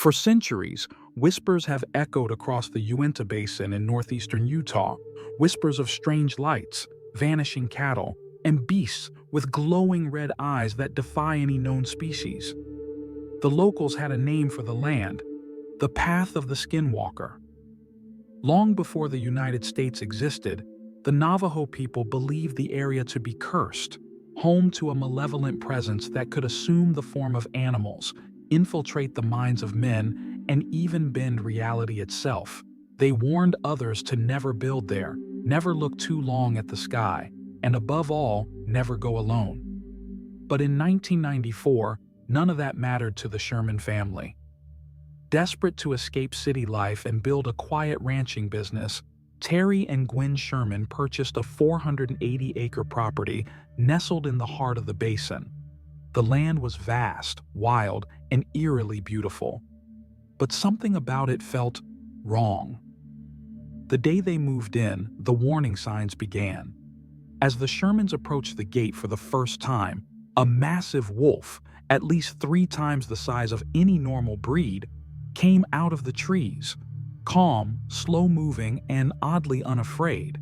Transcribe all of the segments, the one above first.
For centuries, whispers have echoed across the Uinta Basin in northeastern Utah, whispers of strange lights, vanishing cattle, and beasts with glowing red eyes that defy any known species. The locals had a name for the land, the Path of the Skinwalker. Long before the United States existed, the Navajo people believed the area to be cursed, home to a malevolent presence that could assume the form of animals, infiltrate the minds of men, and even bend reality itself. They warned others to never build there, never look too long at the sky, and above all, never go alone. But in 1994, none of that mattered to the Sherman family. Desperate to escape city life and build a quiet ranching business, Terry and Gwen Sherman purchased a 480-acre property nestled in the heart of the basin. The land was vast, wild, and eerily beautiful. But something about it felt wrong. The day they moved in, the warning signs began. As the Shermans approached the gate for the first time, a massive wolf, at least 3 times the size of any normal breed, came out of the trees, calm, slow-moving, and oddly unafraid.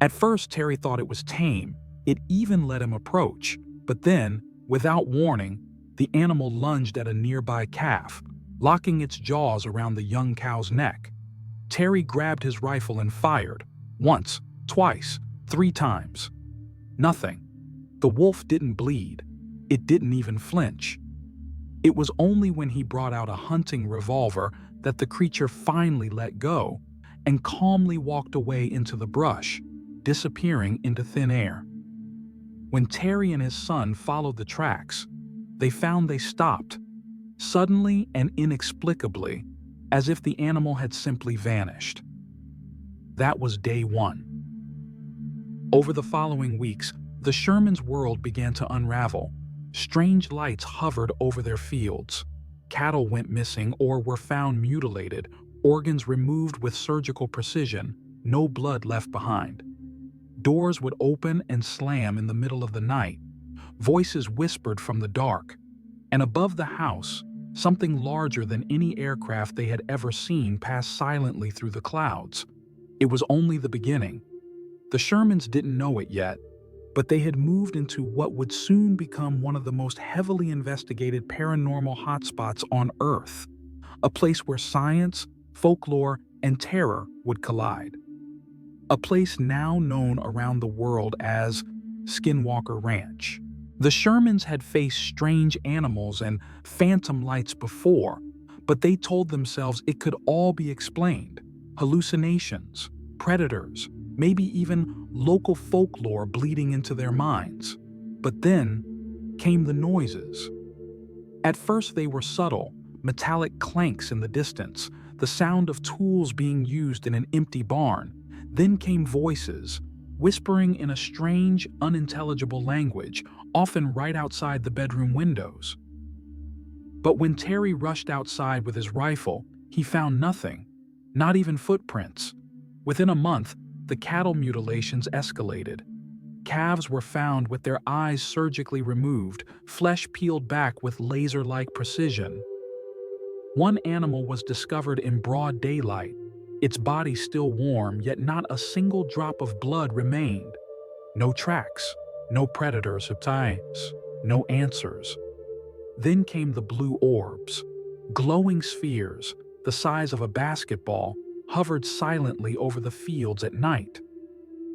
At first, Terry thought it was tame. It even let him approach, but then, without warning, the animal lunged at a nearby calf, locking its jaws around the young cow's neck. Terry grabbed his rifle and fired, once, twice, 3 times. Nothing. The wolf didn't bleed. It didn't even flinch. It was only when he brought out a hunting revolver that the creature finally let go and calmly walked away into the brush, disappearing into thin air. When Terry and his son followed the tracks, they found they stopped, suddenly and inexplicably, as if the animal had simply vanished. That was day 1. Over the following weeks, the Shermans' world began to unravel. Strange lights hovered over their fields. Cattle went missing or were found mutilated, organs removed with surgical precision, no blood left behind. Doors would open and slam in the middle of the night. Voices whispered from the dark. And above the house, something larger than any aircraft they had ever seen passed silently through the clouds. It was only the beginning. The Shermans didn't know it yet, but they had moved into what would soon become one of the most heavily investigated paranormal hotspots on Earth, a place where science, folklore, and terror would collide. A place now known around the world as Skinwalker Ranch. The Shermans had faced strange animals and phantom lights before, but they told themselves it could all be explained. Hallucinations, predators, maybe even local folklore bleeding into their minds. But then came the noises. At first they were subtle, metallic clanks in the distance, the sound of tools being used in an empty barn. Then came voices, whispering in a strange, unintelligible language, often right outside the bedroom windows. But when Terry rushed outside with his rifle, he found nothing, not even footprints. Within a month, the cattle mutilations escalated. Calves were found with their eyes surgically removed, flesh peeled back with laser-like precision. One animal was discovered in broad daylight, its body still warm, yet not a single drop of blood remained. No tracks, no predators of times, no answers. Then came the blue orbs, glowing spheres, the size of a basketball, hovered silently over the fields at night.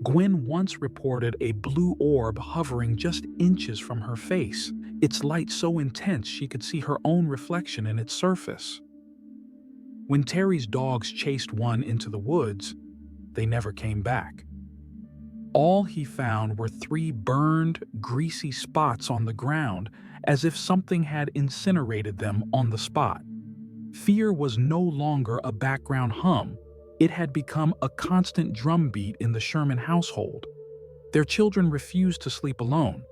Gwen once reported a blue orb hovering just inches from her face, its light so intense she could see her own reflection in its surface. When Terry's dogs chased one into the woods, they never came back. All he found were 3 burned, greasy spots on the ground, as if something had incinerated them on the spot. Fear was no longer a background hum. It had become a constant drumbeat in the Sherman household. Their children refused to sleep alone.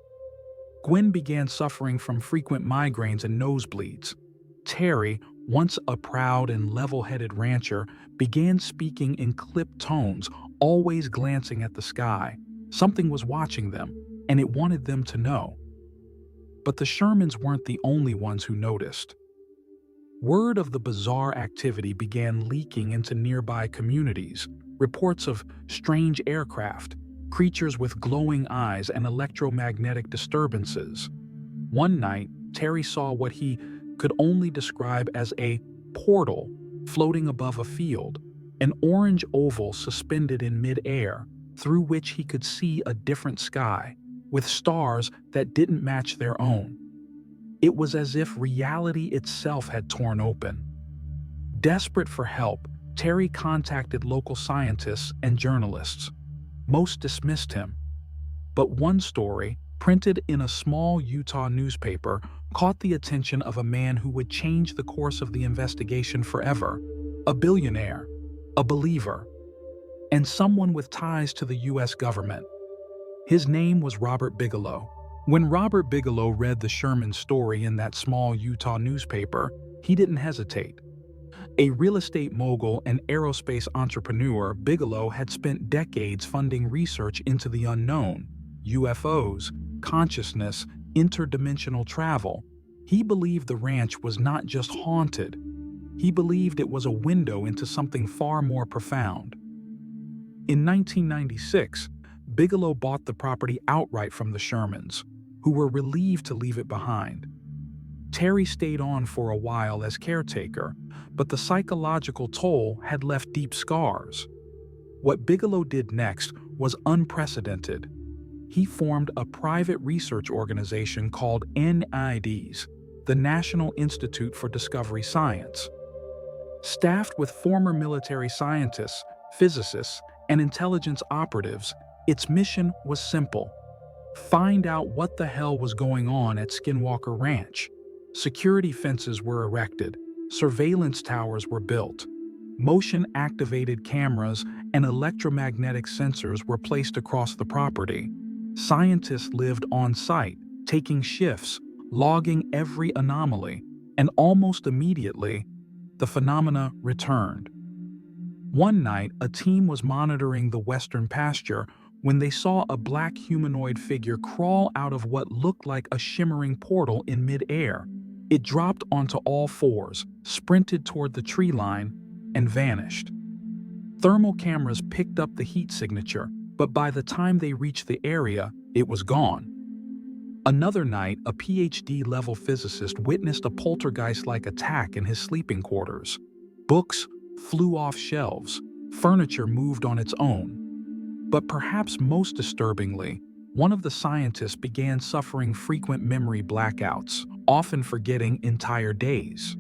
Gwen began suffering from frequent migraines and nosebleeds. Terry, once a proud and level-headed rancher, began speaking in clipped tones, always glancing at the sky. Something was watching them, and it wanted them to know. But the Shermans weren't the only ones who noticed. Word of the bizarre activity began leaking into nearby communities. Reports of strange aircraft, creatures with glowing eyes, and electromagnetic disturbances. One night, Terry saw what he could only describe as a portal floating above a field, an orange oval suspended in mid-air, through which he could see a different sky, with stars that didn't match their own. It was as if reality itself had torn open. Desperate for help, Terry contacted local scientists and journalists. Most dismissed him. But one story, printed in a small Utah newspaper, caught the attention of a man who would change the course of the investigation forever. A billionaire, a believer, and someone with ties to the U.S. government. His name was Robert Bigelow. When Robert Bigelow read the Sherman story in that small Utah newspaper, he didn't hesitate. A real estate mogul and aerospace entrepreneur, Bigelow had spent decades funding research into the unknown, UFOs, consciousness, interdimensional travel. He believed the ranch was not just haunted. He believed it was a window into something far more profound. In 1996, Bigelow bought the property outright from the Shermans, who were relieved to leave it behind. Terry stayed on for a while as caretaker, but the psychological toll had left deep scars. What Bigelow did next was unprecedented. He formed a private research organization called NIDS, the National Institute for Discovery Science. Staffed with former military scientists, physicists, and intelligence operatives, its mission was simple: find out what the hell was going on at Skinwalker Ranch. Security fences were erected, surveillance towers were built, motion-activated cameras and electromagnetic sensors were placed across the property. Scientists lived on site, taking shifts, logging every anomaly, and almost immediately, the phenomena returned. One night, a team was monitoring the western pasture when they saw a black humanoid figure crawl out of what looked like a shimmering portal in mid-air. It dropped onto all fours, sprinted toward the tree line, and vanished. Thermal cameras picked up the heat signature, but by the time they reached the area, it was gone. Another night, a PhD-level physicist witnessed a poltergeist-like attack in his sleeping quarters. Books flew off shelves, furniture moved on its own. But perhaps most disturbingly, one of the scientists began suffering frequent memory blackouts, often forgetting entire days.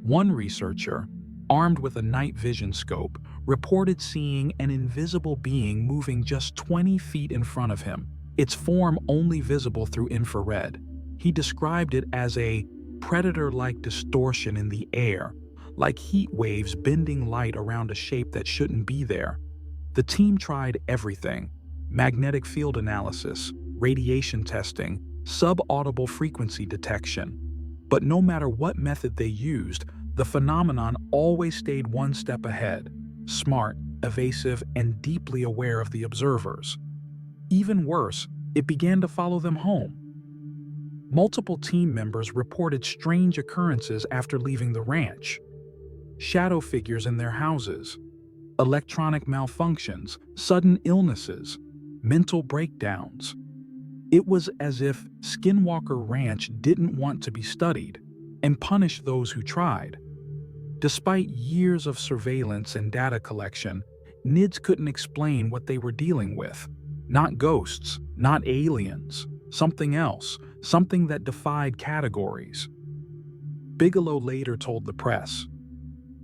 One researcher, armed with a night vision scope, reported seeing an invisible being moving just 20 feet in front of him, its form only visible through infrared. He described it as a predator-like distortion in the air, like heat waves bending light around a shape that shouldn't be there. The team tried everything: magnetic field analysis, radiation testing, subaudible frequency detection. But no matter what method they used, the phenomenon always stayed one step ahead, smart, evasive, and deeply aware of the observers. Even worse, it began to follow them home. Multiple team members reported strange occurrences after leaving the ranch. Shadow figures in their houses, electronic malfunctions, sudden illnesses, mental breakdowns. It was as if Skinwalker Ranch didn't want to be studied and punished those who tried. Despite years of surveillance and data collection, NIDS couldn't explain what they were dealing with. Not ghosts, not aliens, something else, something that defied categories. Bigelow later told the press,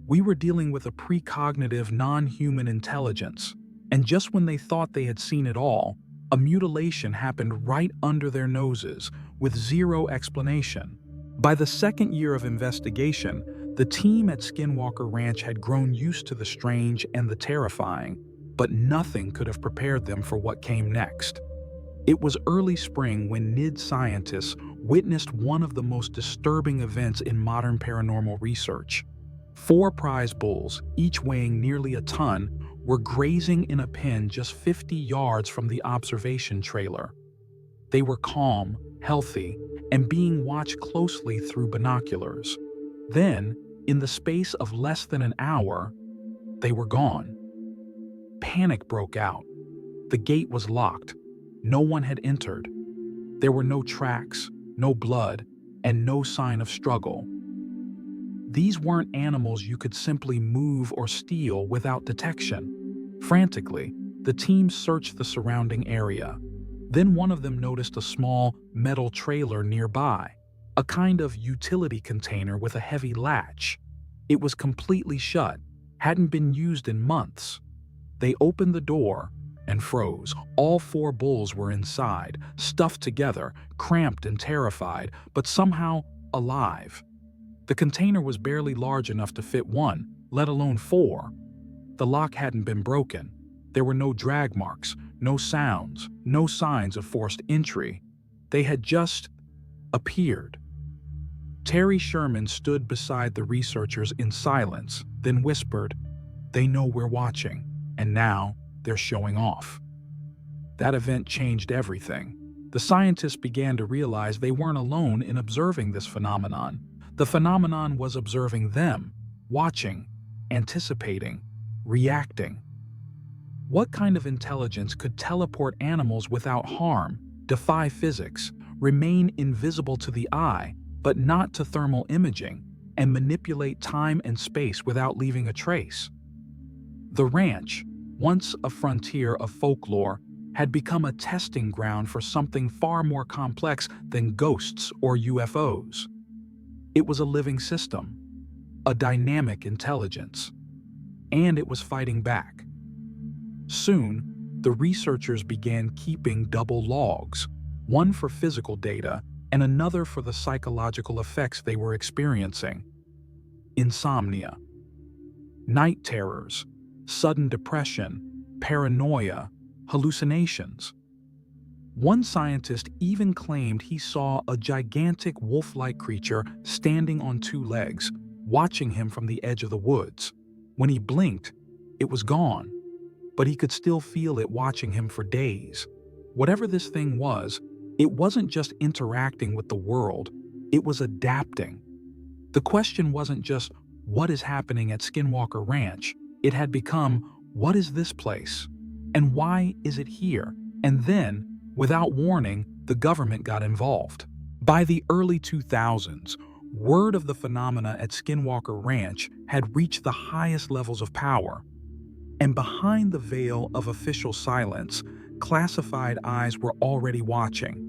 "We were dealing with a precognitive, non-human intelligence, and just when they thought they had seen it all, a mutilation happened right under their noses with zero explanation." By the second year of investigation, the team at Skinwalker Ranch had grown used to the strange and the terrifying, but nothing could have prepared them for what came next. It was early spring when NID scientists witnessed one of the most disturbing events in modern paranormal research. 4 prize bulls, each weighing nearly a ton, were grazing in a pen just 50 yards from the observation trailer. They were calm, healthy, and being watched closely through binoculars. Then, In the space of less than an hour, they were gone. Panic broke out. The gate was locked. No one had entered. There were no tracks, no blood, and no sign of struggle. These weren't animals you could simply move or steal without detection. Frantically, the team searched the surrounding area. Then one of them noticed a small metal trailer nearby, a kind of utility container with a heavy latch. It was completely shut, hadn't been used in months. They opened the door and froze. All 4 bulls were inside, stuffed together, cramped and terrified, but somehow alive. The container was barely large enough to fit 1, let alone 4. The lock hadn't been broken. There were no drag marks, no sounds, no signs of forced entry. They had just appeared. Terry Sherman stood beside the researchers in silence, then whispered, "They know we're watching, and now they're showing off." That event changed everything. The scientists began to realize they weren't alone in observing this phenomenon. The phenomenon was observing them, watching, anticipating, reacting. What kind of intelligence could teleport animals without harm, defy physics, remain invisible to the eye, but not to thermal imaging, and manipulate time and space without leaving a trace? The ranch, once a frontier of folklore, had become a testing ground for something far more complex than ghosts or UFOs. It was a living system, a dynamic intelligence, and it was fighting back. Soon, the researchers began keeping double logs, one for physical data and another for the psychological effects they were experiencing. Insomnia, night terrors, sudden depression, paranoia, hallucinations. One scientist even claimed he saw a gigantic wolf-like creature standing on 2 legs, watching him from the edge of the woods. When he blinked, it was gone, but he could still feel it watching him for days. Whatever this thing was, it wasn't just interacting with the world, it was adapting. The question wasn't just, what is happening at Skinwalker Ranch? It had become, what is this place? And why is it here? And then, without warning, the government got involved. By the early 2000s, word of the phenomena at Skinwalker Ranch had reached the highest levels of power. And behind the veil of official silence, classified eyes were already watching.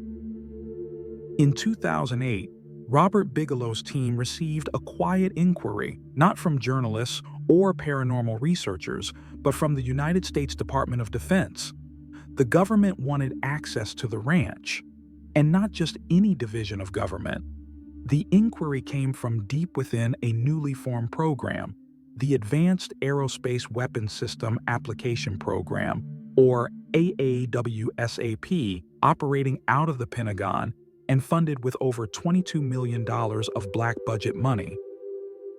In 2008, Robert Bigelow's team received a quiet inquiry, not from journalists or paranormal researchers, but from the United States Department of Defense. The government wanted access to the ranch, and not just any division of government. The inquiry came from deep within a newly formed program, the Advanced Aerospace Weapons System Application Program, or AAWSAP, operating out of the Pentagon and funded with over $22 million of black budget money.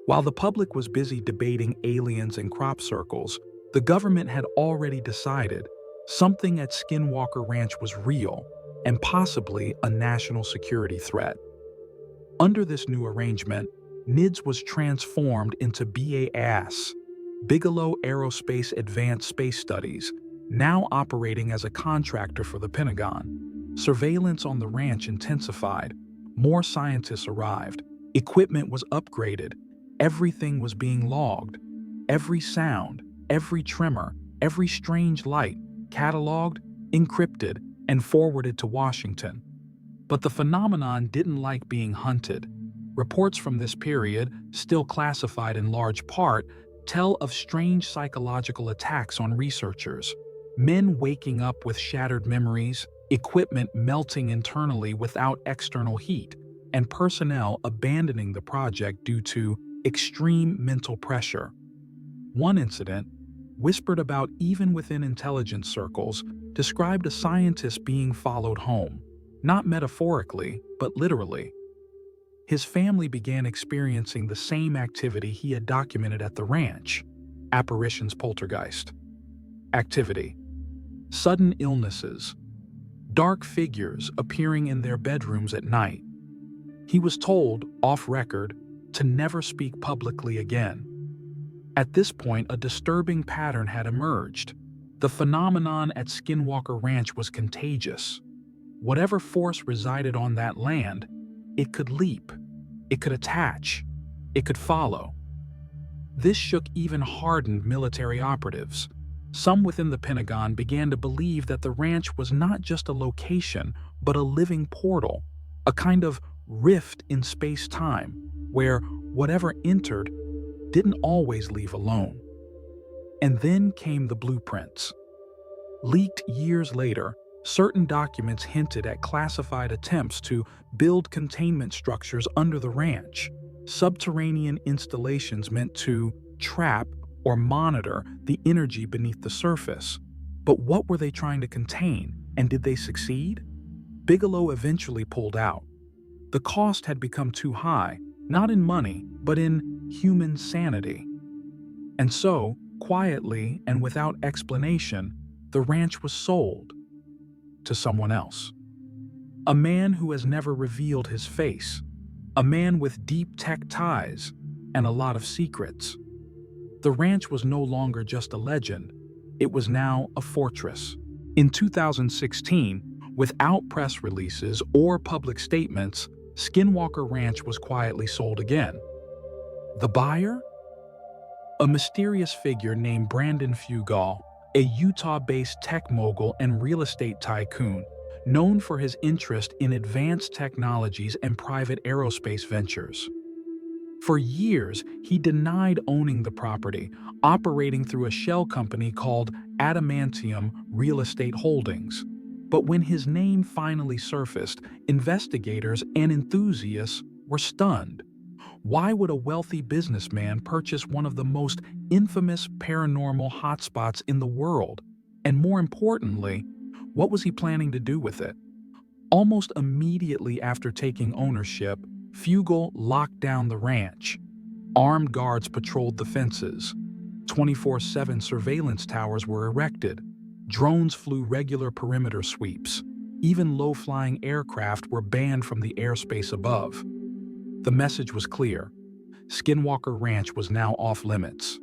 While the public was busy debating aliens in crop circles, the government had already decided something at Skinwalker Ranch was real and possibly a national security threat. Under this new arrangement, NIDS was transformed into BAS, Bigelow Aerospace Advanced Space Studies, now operating as a contractor for the Pentagon. Surveillance on the ranch intensified. More scientists arrived. Equipment was upgraded. Everything was being logged. Every sound, every tremor, every strange light, cataloged, encrypted, and forwarded to Washington. But the phenomenon didn't like being hunted. Reports from this period, still classified in large part, tell of strange psychological attacks on researchers. Men waking up with shattered memories, equipment melting internally without external heat, and personnel abandoning the project due to extreme mental pressure. One incident, whispered about even within intelligence circles, described a scientist being followed home, not metaphorically, but literally. His family began experiencing the same activity he had documented at the ranch: apparitions, poltergeist activity, sudden illnesses, dark figures appearing in their bedrooms at night. He was told, off record, to never speak publicly again. At this point, a disturbing pattern had emerged. The phenomenon at Skinwalker Ranch was contagious. Whatever force resided on that land, it could leap, it could attach, it could follow. This shook even hardened military operatives. Some within the Pentagon began to believe that the ranch was not just a location, but a living portal, a kind of rift in space-time, where whatever entered didn't always leave alone. And then came the blueprints. Leaked years later, certain documents hinted at classified attempts to build containment structures under the ranch, subterranean installations meant to trap or monitor the energy beneath the surface. But what were they trying to contain, and did they succeed? Bigelow eventually pulled out. The cost had become too high, not in money, but in human sanity. And so, quietly and without explanation, the ranch was sold to someone else. A man who has never revealed his face, a man with deep tech ties and a lot of secrets. The ranch was no longer just a legend, it was now a fortress. In 2016, without press releases or public statements, Skinwalker Ranch was quietly sold again. The buyer? A mysterious figure named Brandon Fugall, a Utah-based tech mogul and real estate tycoon, known for his interest in advanced technologies and private aerospace ventures. For years, he denied owning the property, operating through a shell company called Adamantium Real Estate Holdings. But when his name finally surfaced, investigators and enthusiasts were stunned. Why would a wealthy businessman purchase one of the most infamous paranormal hotspots in the world? And more importantly, what was he planning to do with it? Almost immediately after taking ownership, Fugall locked down the ranch. Armed guards patrolled the fences. 24/7 surveillance towers were erected. Drones flew regular perimeter sweeps. Even low-flying aircraft were banned from the airspace above. The message was clear. Skinwalker Ranch was now off-limits.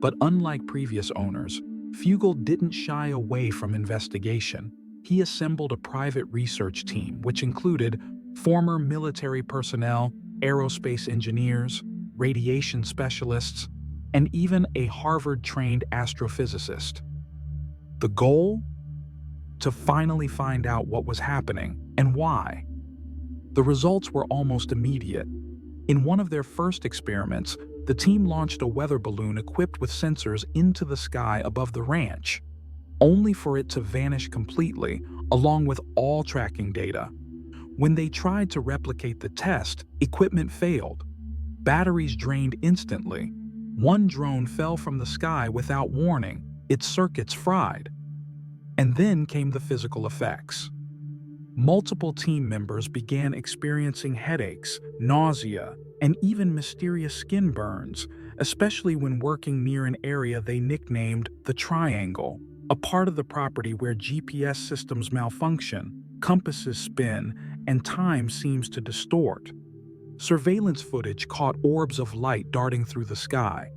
But unlike previous owners, Fugall didn't shy away from investigation. He assembled a private research team, which included former military personnel, aerospace engineers, radiation specialists, and even a Harvard-trained astrophysicist. The goal? To finally find out what was happening and why. The results were almost immediate. In one of their first experiments, the team launched a weather balloon equipped with sensors into the sky above the ranch, only for it to vanish completely, along with all tracking data. When they tried to replicate the test, equipment failed. Batteries drained instantly. One drone fell from the sky without warning, its circuits fried. And then came the physical effects. Multiple team members began experiencing headaches, nausea, and even mysterious skin burns, especially when working near an area they nicknamed the Triangle, a part of the property where GPS systems malfunction, compasses spin, and time seems to distort. Surveillance footage caught orbs of light darting through the sky,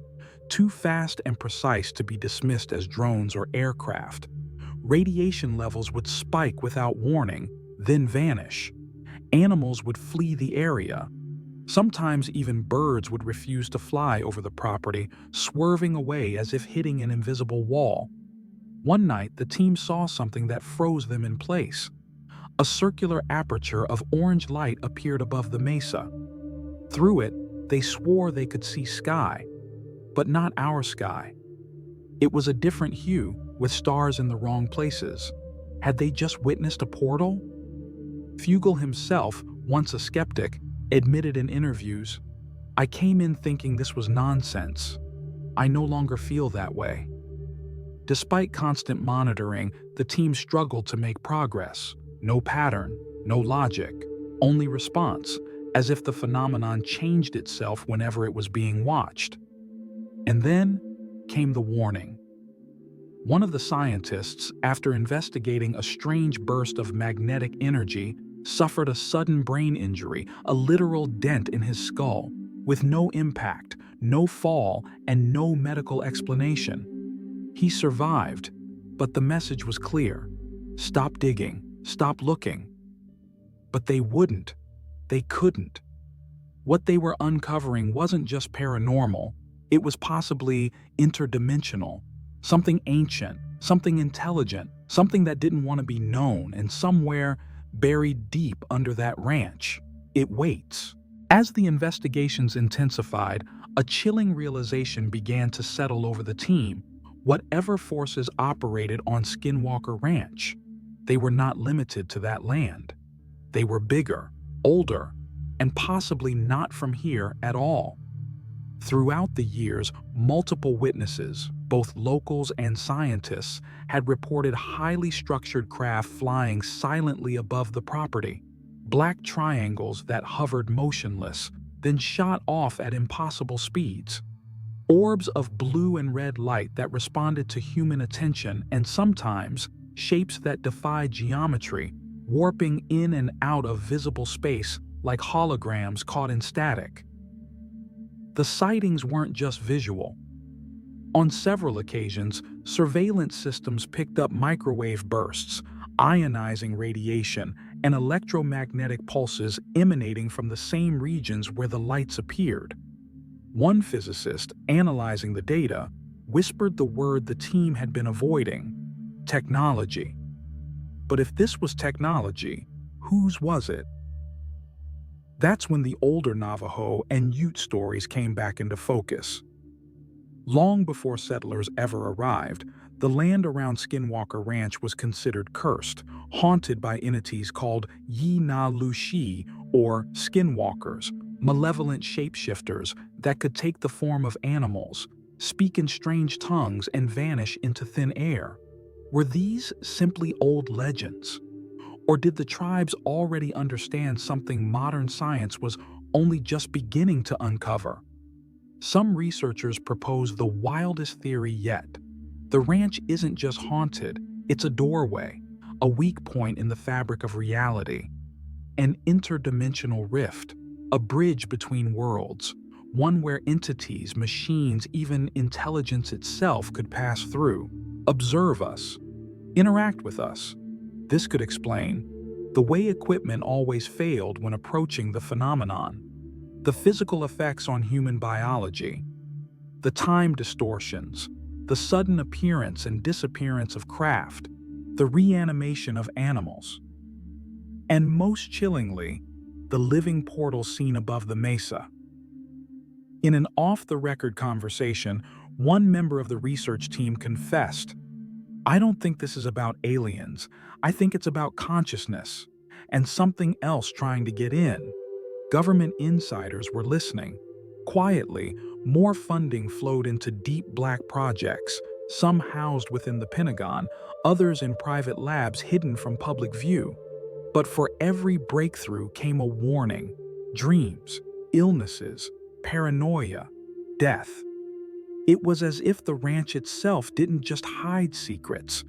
too fast and precise to be dismissed as drones or aircraft. Radiation levels would spike without warning, then vanish. Animals would flee the area. Sometimes even birds would refuse to fly over the property, swerving away as if hitting an invisible wall. One night, the team saw something that froze them in place. A circular aperture of orange light appeared above the mesa. Through it, they swore they could see sky, but not our sky. It was a different hue, with stars in the wrong places. Had they just witnessed a portal? Fugall himself, once a skeptic, admitted in interviews, "I came in thinking this was nonsense. I no longer feel that way." Despite constant monitoring, the team struggled to make progress. No pattern, no logic, only response, as if the phenomenon changed itself whenever it was being watched. And then came the warning. One of the scientists, after investigating a strange burst of magnetic energy, suffered a sudden brain injury, a literal dent in his skull. with no impact, no fall, and no medical explanation. He survived, but the message was clear. Stop digging, stop looking. But they wouldn't. They couldn't. What they were uncovering wasn't just paranormal, it was possibly interdimensional, something ancient, something intelligent, something that didn't want to be known, and somewhere buried deep under that ranch, it waits. As the investigations intensified, a chilling realization began to settle over the team. Whatever forces operated on Skinwalker Ranch, they were not limited to that land. They were bigger, older, and possibly not from here at all. Throughout the years, multiple witnesses, both locals and scientists, had reported highly structured craft flying silently above the property. Black triangles that hovered motionless, then shot off at impossible speeds. Orbs of blue and red light that responded to human attention, and sometimes shapes that defied geometry, warping in and out of visible space like holograms caught in static. The sightings weren't just visual. On several occasions, surveillance systems picked up microwave bursts, ionizing radiation, and electromagnetic pulses emanating from the same regions where the lights appeared. One physicist, analyzing the data, whispered the word the team had been avoiding: technology. But if this was technology, whose was it? That's when the older Navajo and Ute stories came back into focus. Long before settlers ever arrived, the land around Skinwalker Ranch was considered cursed, haunted by entities called Yi-na-lu-shi, or skinwalkers, malevolent shapeshifters that could take the form of animals, speak in strange tongues, and vanish into thin air. Were these simply old legends? Or did the tribes already understand something modern science was only just beginning to uncover? Some researchers propose the wildest theory yet. The ranch isn't just haunted, it's a doorway, a weak point in the fabric of reality, an interdimensional rift, a bridge between worlds, one where entities, machines, even intelligence itself could pass through, observe us, interact with us. This could explain the way equipment always failed when approaching the phenomenon, the physical effects on human biology, the time distortions, the sudden appearance and disappearance of craft, the reanimation of animals, and most chillingly, the living portal seen above the mesa. In an off-the-record conversation, one member of the research team confessed, "I don't think this is about aliens. I think it's about consciousness and something else trying to get in." Government insiders were listening. Quietly, more funding flowed into deep black projects, some housed within the Pentagon, others in private labs hidden from public view. But for every breakthrough came a warning: dreams, illnesses, paranoia, death. It was as if the ranch itself didn't just hide secrets,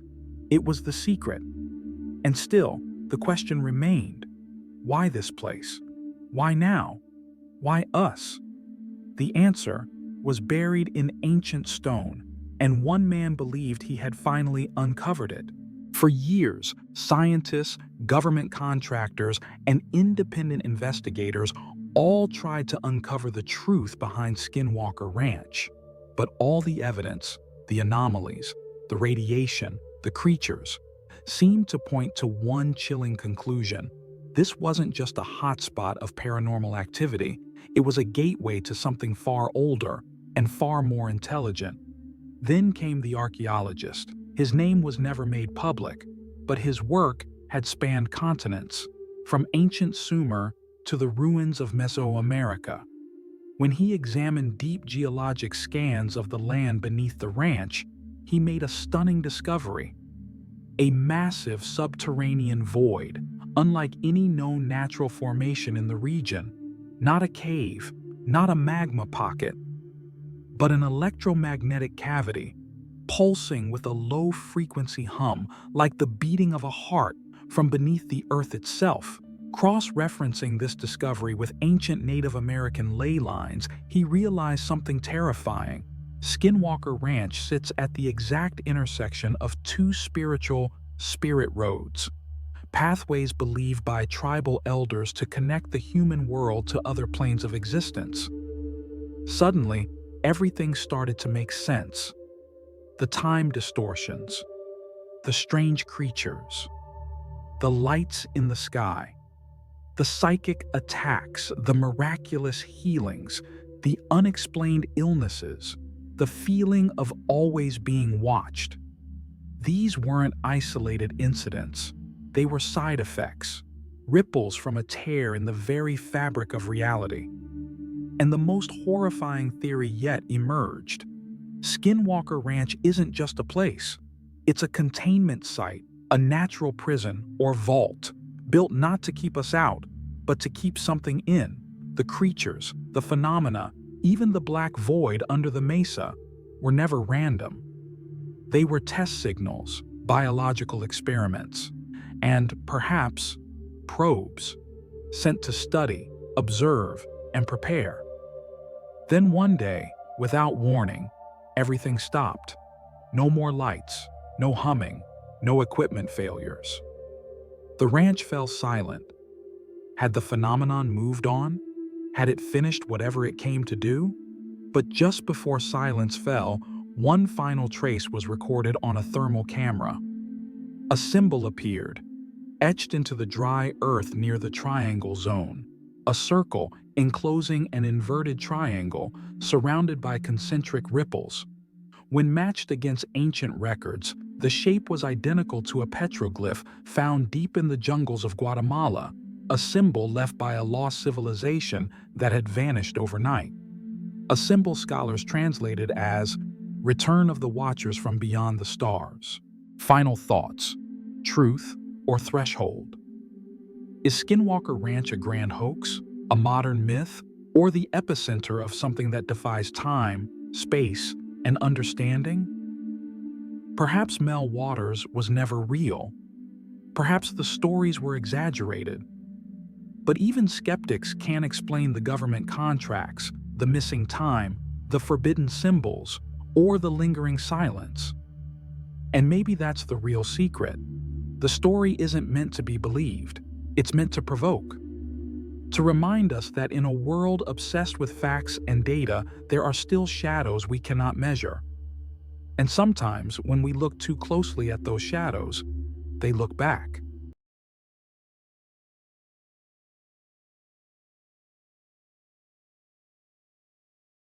it was the secret. And still, the question remained: why this place? Why now? Why us? The answer was buried in ancient stone, and one man believed he had finally uncovered it. For years, scientists, government contractors, and independent investigators all tried to uncover the truth behind Skinwalker Ranch. But all the evidence, the anomalies, the radiation, the creatures, seemed to point to one chilling conclusion. This wasn't just a hotspot of paranormal activity, it was a gateway to something far older and far more intelligent. Then came the archaeologist. His name was never made public, but his work had spanned continents, from ancient Sumer to the ruins of Mesoamerica. When he examined deep geologic scans of the land beneath the ranch, he made a stunning discovery: a massive subterranean void, unlike any known natural formation in the region. Not a cave, not a magma pocket, but an electromagnetic cavity, pulsing with a low-frequency hum like the beating of a heart from beneath the earth itself. Cross-referencing this discovery with ancient Native American ley lines, he realized something terrifying. Skinwalker Ranch sits at the exact intersection of two spiritual spirit roads, pathways believed by tribal elders to connect the human world to other planes of existence. Suddenly, everything started to make sense. The time distortions, the strange creatures, the lights in the sky, the psychic attacks, the miraculous healings, the unexplained illnesses, the feeling of always being watched. These weren't isolated incidents. They were side effects, ripples from a tear in the very fabric of reality. And the most horrifying theory yet emerged. Skinwalker Ranch isn't just a place. It's a containment site, a natural prison or vault, built not to keep us out, but to keep something in. The creatures, the phenomena, even the black void under the mesa were never random. They were test signals, biological experiments, and perhaps probes sent to study, observe, and prepare. Then one day, without warning, everything stopped. No more lights, no humming, no equipment failures. The ranch fell silent. Had the phenomenon moved on? Had it finished whatever it came to do? But just before silence fell, one final trace was recorded on a thermal camera. A symbol appeared, etched into the dry earth near the triangle zone. A circle enclosing an inverted triangle surrounded by concentric ripples. When matched against ancient records, the shape was identical to a petroglyph found deep in the jungles of Guatemala, a symbol left by a lost civilization that had vanished overnight. A symbol scholars translated as "Return of the Watchers from Beyond the Stars." Final thoughts: truth or threshold? Is Skinwalker Ranch a grand hoax, a modern myth, or the epicenter of something that defies time, space, and understanding? Perhaps Mel Waters was never real. Perhaps the stories were exaggerated. But even skeptics can't explain the government contracts, the missing time, the forbidden symbols, or the lingering silence. And maybe that's the real secret. The story isn't meant to be believed. It's meant to provoke. To remind us that in a world obsessed with facts and data, there are still shadows we cannot measure. And sometimes, when we look too closely at those shadows, they look back.